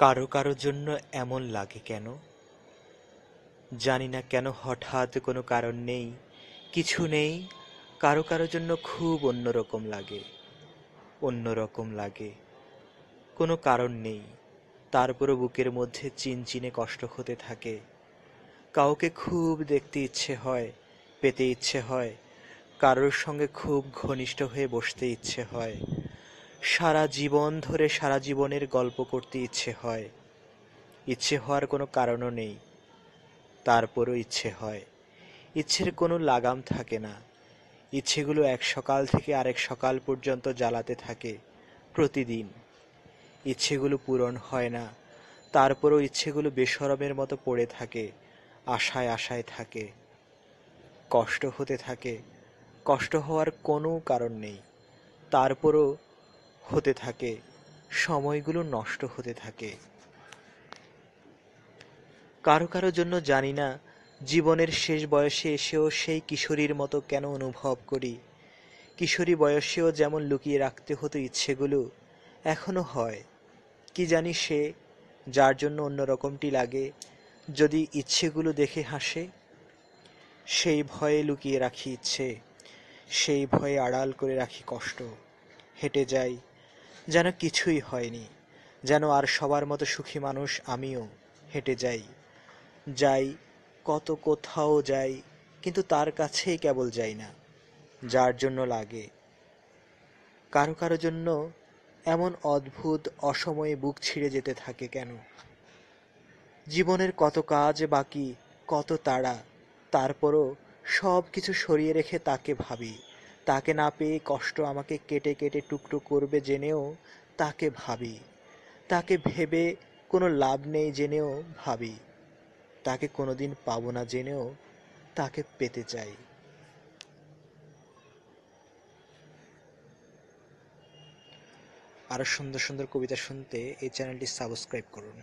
কারো কারো জন্য এমন লাগে কেন জানি না, কেন হঠাৎ কোনো কারণ নেই, কিছু নেই। কারো কারো জন্য খুব অন্যরকম লাগে, অন্যরকম লাগে। কোনো কারণ নেই, তারপরও বুকের মধ্যে চিনচিনে কষ্ট হতে থাকে। কাউকে খুব দেখতে ইচ্ছে হয়, পেতে ইচ্ছে হয়, কারোর সঙ্গে খুব ঘনিষ্ঠ হয়ে বসতে ইচ্ছে হয়, সারা জীবন ধরে সারা জীবনের গল্প করতে ইচ্ছে হয়। ইচ্ছে হওয়ার কোনো কারণও নেই, তারপরও ইচ্ছে হয়। ইচ্ছের কোনো লাগাম থাকে না, ইচ্ছেগুলো এক সকাল থেকে আরেক সকাল পর্যন্ত জ্বালাতে থাকে প্রতিদিন। ইচ্ছেগুলো পূরণ হয় না, তারপরও ইচ্ছেগুলো বেশরমের মতো পড়ে থাকে, আশায় আশায় থাকে। কষ্ট হতে থাকে, কষ্ট হওয়ার কোনো কারণ নেই, তারপরও হতে থাকে। সময়গুলো নষ্ট হতে থাকে। কারো কারো জন্য জানি না, জীবনের শেষ বয়সে এসেও সেই কিশোরীর মতো কেন অনুভব করি। কিশোরী বয়সেও যেমন লুকিয়ে রাখতে হতো ইচ্ছেগুলো, এখনো হয়। কি জানি সে, যার জন্য অন্যরকমটি লাগে যদি ইচ্ছেগুলো দেখে হাসে। সেই ভয়ে লুকিয়ে রাখি ইচ্ছে, সেই ভয়ে আড়াল করে রাখি কষ্ট। হেঁটে যাই যেন কিছুই হয়নি, যেন আর সবার মতো সুখী মানুষ আমিও। হেঁটে যাই, যাই, কত কোথাও যাই, কিন্তু তার কাছেই কেবল যাই না, যার জন্য লাগে। কারো কারো জন্য এমন অদ্ভুত অসময়ে বুক ছিঁড়ে যেতে থাকে কেন। জীবনের কত কাজ বাকি, কত তাড়া, তারপরও সব কিছু সরিয়ে রেখে তাকে ভাবি। তাকে না পেয়ে কষ্ট আমাকে কেটে কেটে টুকরো করবে জেনেও তাকে ভাবি। তাকে ভেবে কোনো লাভ নেই জেনেও ভাবি। তাকে কোনোদিন পাবো না জেনেও তাকে পেতে চাই। আরও সুন্দর সুন্দর কবিতা শুনতে এই চ্যানেলটি সাবস্ক্রাইব করুন।